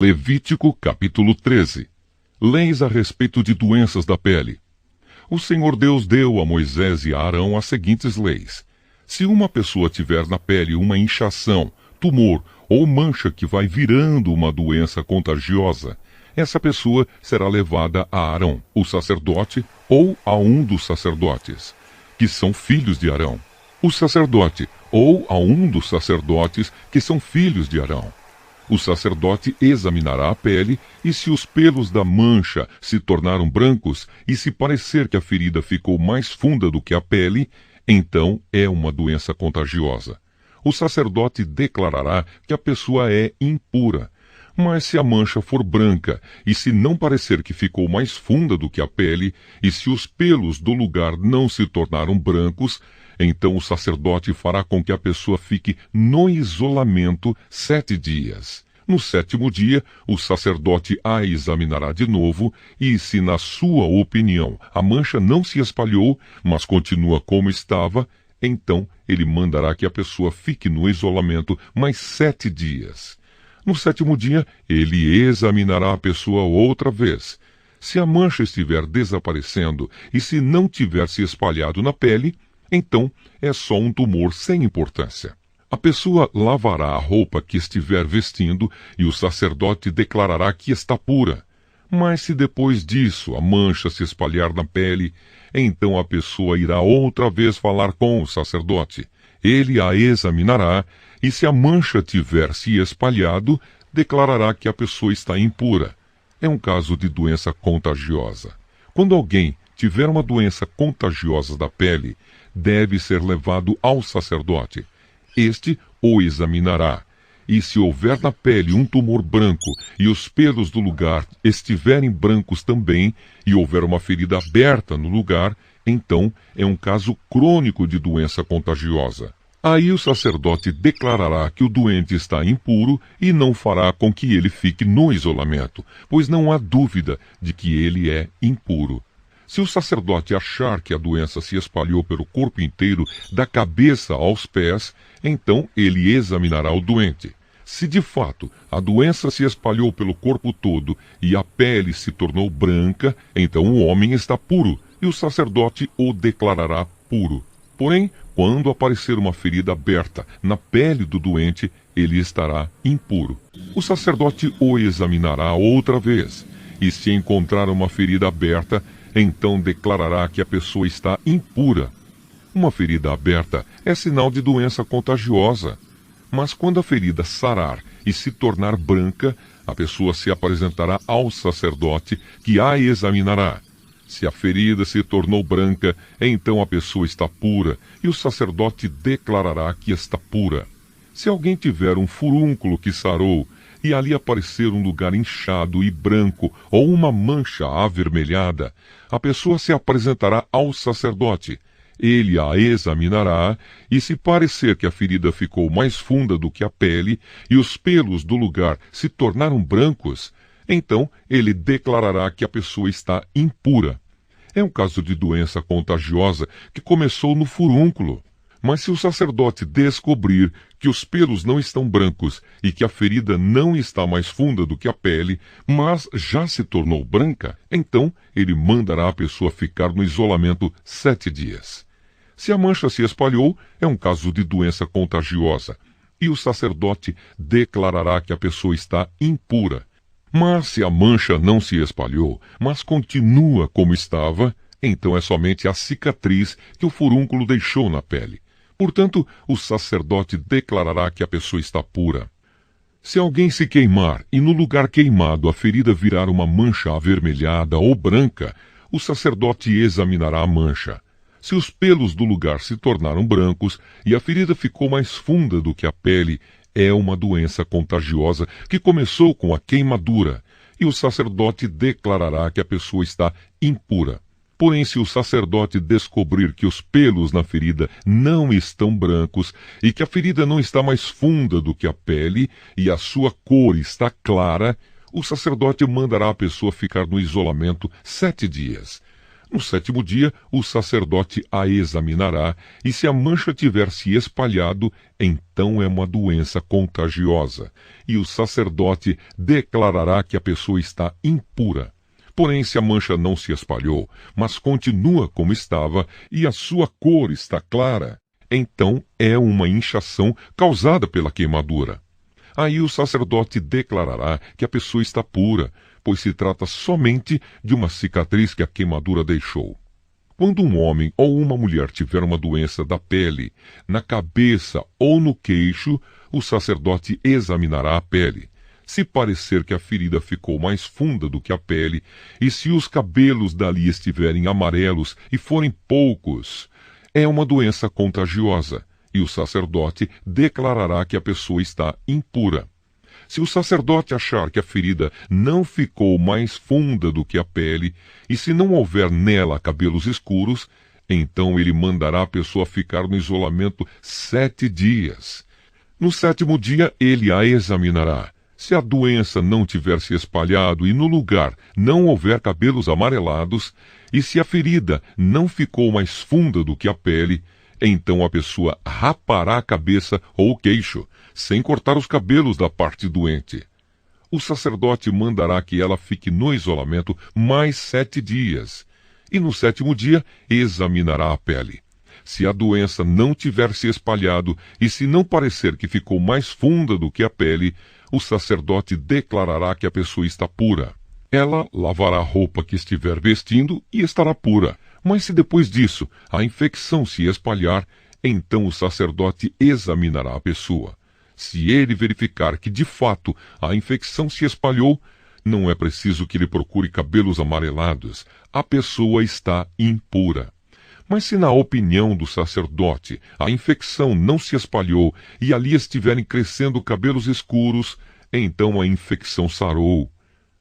Levítico capítulo 13. Leis a respeito de doenças da pele. O Senhor Deus deu a Moisés e a Arão as seguintes leis. Se uma pessoa tiver na pele uma inchação, tumor ou mancha que vai virando uma doença contagiosa, essa pessoa será levada a Arão, o sacerdote, ou a um dos sacerdotes, que são filhos de Arão. O sacerdote, ou a um dos sacerdotes, que são filhos de Arão. O sacerdote examinará a pele, e se os pelos da mancha se tornaram brancos, e se parecer que a ferida ficou mais funda do que a pele, então é uma doença contagiosa. O sacerdote declarará que a pessoa é impura. Mas se a mancha for branca, e se não parecer que ficou mais funda do que a pele, e se os pelos do lugar não se tornaram brancos, então o sacerdote fará com que a pessoa fique no isolamento 7 dias. No 7º dia, o sacerdote a examinará de novo, e se na sua opinião a mancha não se espalhou, mas continua como estava, então ele mandará que a pessoa fique no isolamento mais 7 dias. No 7º dia, ele examinará a pessoa outra vez. Se a mancha estiver desaparecendo e se não tiver se espalhado na pele, então é só um tumor sem importância. A pessoa lavará a roupa que estiver vestindo e o sacerdote declarará que está pura. Mas se depois disso a mancha se espalhar na pele, então a pessoa irá outra vez falar com o sacerdote. Ele a examinará e se a mancha tiver se espalhado, declarará que a pessoa está impura. É um caso de doença contagiosa. Quando alguém tiver uma doença contagiosa da pele, deve ser levado ao sacerdote. Este o examinará, e se houver na pele um tumor branco e os pelos do lugar estiverem brancos também, e houver uma ferida aberta no lugar, então é um caso crônico de doença contagiosa. Aí o sacerdote declarará que o doente está impuro e não fará com que ele fique no isolamento, pois não há dúvida de que ele é impuro. Se o sacerdote achar que a doença se espalhou pelo corpo inteiro, da cabeça aos pés, então ele examinará o doente. Se de fato a doença se espalhou pelo corpo todo e a pele se tornou branca, então o homem está puro e o sacerdote o declarará puro. Porém, quando aparecer uma ferida aberta na pele do doente, ele estará impuro. O sacerdote o examinará outra vez, e se encontrar uma ferida aberta, então declarará que a pessoa está impura. Uma ferida aberta é sinal de doença contagiosa. Mas quando a ferida sarar e se tornar branca, a pessoa se apresentará ao sacerdote, que a examinará. Se a ferida se tornou branca, então a pessoa está pura, e o sacerdote declarará que está pura. Se alguém tiver um furúnculo que sarou, e ali aparecer um lugar inchado e branco, ou uma mancha avermelhada, a pessoa se apresentará ao sacerdote. Ele a examinará, e se parecer que a ferida ficou mais funda do que a pele, e os pelos do lugar se tornaram brancos, então ele declarará que a pessoa está impura. É um caso de doença contagiosa que começou no furúnculo. Mas se o sacerdote descobrir que os pelos não estão brancos e que a ferida não está mais funda do que a pele, mas já se tornou branca, então ele mandará a pessoa ficar no isolamento 7 dias. Se a mancha se espalhou, é um caso de doença contagiosa, e o sacerdote declarará que a pessoa está impura. Mas se a mancha não se espalhou, mas continua como estava, então é somente a cicatriz que o furúnculo deixou na pele. Portanto, o sacerdote declarará que a pessoa está pura. Se alguém se queimar e no lugar queimado a ferida virar uma mancha avermelhada ou branca, o sacerdote examinará a mancha. Se os pelos do lugar se tornaram brancos e a ferida ficou mais funda do que a pele, é uma doença contagiosa que começou com a queimadura, e o sacerdote declarará que a pessoa está impura. Porém, se o sacerdote descobrir que os pelos na ferida não estão brancos e que a ferida não está mais funda do que a pele e a sua cor está clara, o sacerdote mandará a pessoa ficar no isolamento 7 dias. No sétimo dia, o sacerdote a examinará, e se a mancha tiver se espalhado, então é uma doença contagiosa, e o sacerdote declarará que a pessoa está impura. Porém, se a mancha não se espalhou, mas continua como estava, e a sua cor está clara, então é uma inchação causada pela queimadura. Aí o sacerdote declarará que a pessoa está pura, pois se trata somente de uma cicatriz que a queimadura deixou. Quando um homem ou uma mulher tiver uma doença da pele, na cabeça ou no queixo, o sacerdote examinará a pele. Se parecer que a ferida ficou mais funda do que a pele, e se os cabelos dali estiverem amarelos e forem poucos, é uma doença contagiosa, e o sacerdote declarará que a pessoa está impura. Se o sacerdote achar que a ferida não ficou mais funda do que a pele, e se não houver nela cabelos escuros, então ele mandará a pessoa ficar no isolamento 7 dias. No sétimo dia ele a examinará. Se a doença não tiver se espalhado e no lugar não houver cabelos amarelados, e se a ferida não ficou mais funda do que a pele, então a pessoa rapará a cabeça ou o queixo, sem cortar os cabelos da parte doente. O sacerdote mandará que ela fique no isolamento mais 7 dias, e no sétimo dia examinará a pele. Se a doença não tiver se espalhado e se não parecer que ficou mais funda do que a pele, o sacerdote declarará que a pessoa está pura. Ela lavará a roupa que estiver vestindo e estará pura. Mas se depois disso a infecção se espalhar, então o sacerdote examinará a pessoa. Se ele verificar que de fato a infecção se espalhou, não é preciso que ele procure cabelos amarelados. A pessoa está impura. Mas se na opinião do sacerdote a infecção não se espalhou e ali estiverem crescendo cabelos escuros, então a infecção sarou.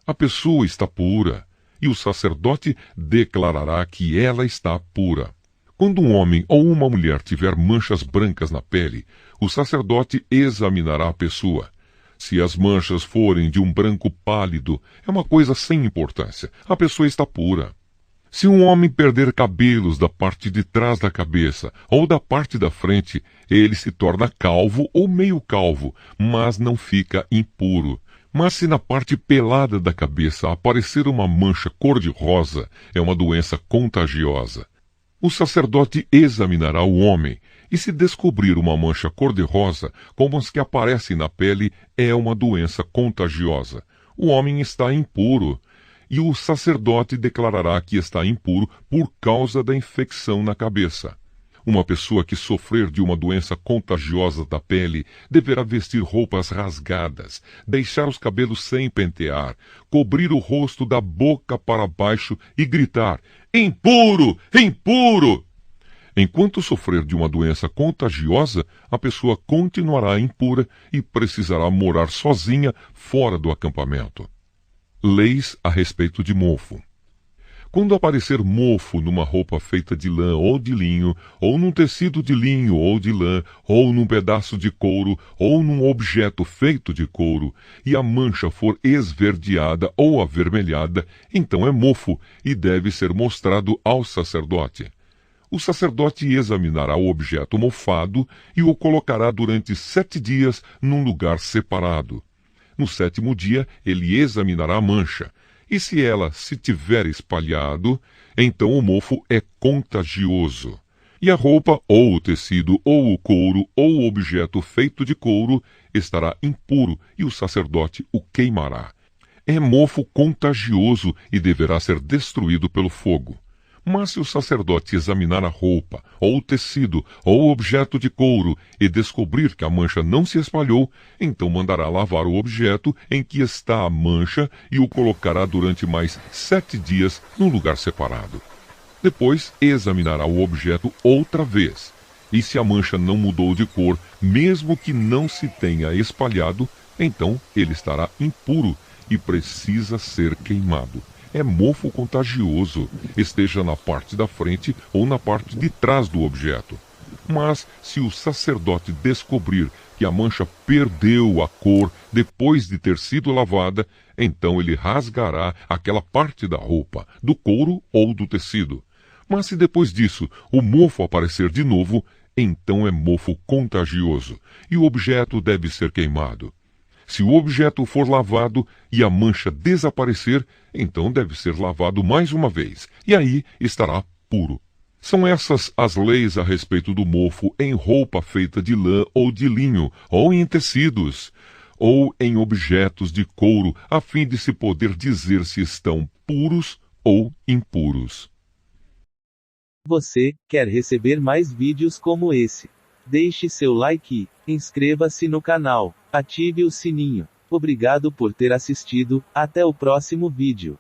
A pessoa está pura, e o sacerdote declarará que ela está pura. Quando um homem ou uma mulher tiver manchas brancas na pele, o sacerdote examinará a pessoa. Se as manchas forem de um branco pálido, é uma coisa sem importância. A pessoa está pura. Se um homem perder cabelos da parte de trás da cabeça ou da parte da frente, ele se torna calvo ou meio calvo, mas não fica impuro. Mas se na parte pelada da cabeça aparecer uma mancha cor-de-rosa, é uma doença contagiosa. O sacerdote examinará o homem, e se descobrir uma mancha cor-de-rosa, como as que aparecem na pele, é uma doença contagiosa. O homem está impuro, e o sacerdote declarará que está impuro por causa da infecção na cabeça. Uma pessoa que sofrer de uma doença contagiosa da pele deverá vestir roupas rasgadas, deixar os cabelos sem pentear, cobrir o rosto da boca para baixo e gritar: impuro! Impuro! Enquanto sofrer de uma doença contagiosa, a pessoa continuará impura e precisará morar sozinha fora do acampamento. Leis a respeito de mofo. Quando aparecer mofo numa roupa feita de lã ou de linho, ou num tecido de linho ou de lã, ou num pedaço de couro, ou num objeto feito de couro, e a mancha for esverdeada ou avermelhada, então é mofo e deve ser mostrado ao sacerdote. O sacerdote examinará o objeto mofado e o colocará durante 7 dias num lugar separado. No sétimo dia, ele examinará a mancha, e se ela se tiver espalhado, então o mofo é contagioso. E a roupa, ou o tecido, ou o couro, ou o objeto feito de couro, estará impuro, e o sacerdote o queimará. É mofo contagioso e deverá ser destruído pelo fogo. Mas se o sacerdote examinar a roupa, ou o tecido, ou o objeto de couro, e descobrir que a mancha não se espalhou, então mandará lavar o objeto em que está a mancha e o colocará durante mais 7 dias num lugar separado. Depois examinará o objeto outra vez, e se a mancha não mudou de cor, mesmo que não se tenha espalhado, então ele estará impuro e precisa ser queimado. É mofo contagioso, esteja na parte da frente ou na parte de trás do objeto. Mas se o sacerdote descobrir que a mancha perdeu a cor depois de ter sido lavada, então ele rasgará aquela parte da roupa, do couro ou do tecido. Mas se depois disso o mofo aparecer de novo, então é mofo contagioso, e o objeto deve ser queimado. Se o objeto for lavado e a mancha desaparecer, então deve ser lavado mais uma vez, e aí estará puro. São essas as leis a respeito do mofo em roupa feita de lã ou de linho, ou em tecidos, ou em objetos de couro, a fim de se poder dizer se estão puros ou impuros. Você quer receber mais vídeos como esse? Deixe seu like e inscreva-se no canal. Ative o sininho. Obrigado por ter assistido. Até o próximo vídeo.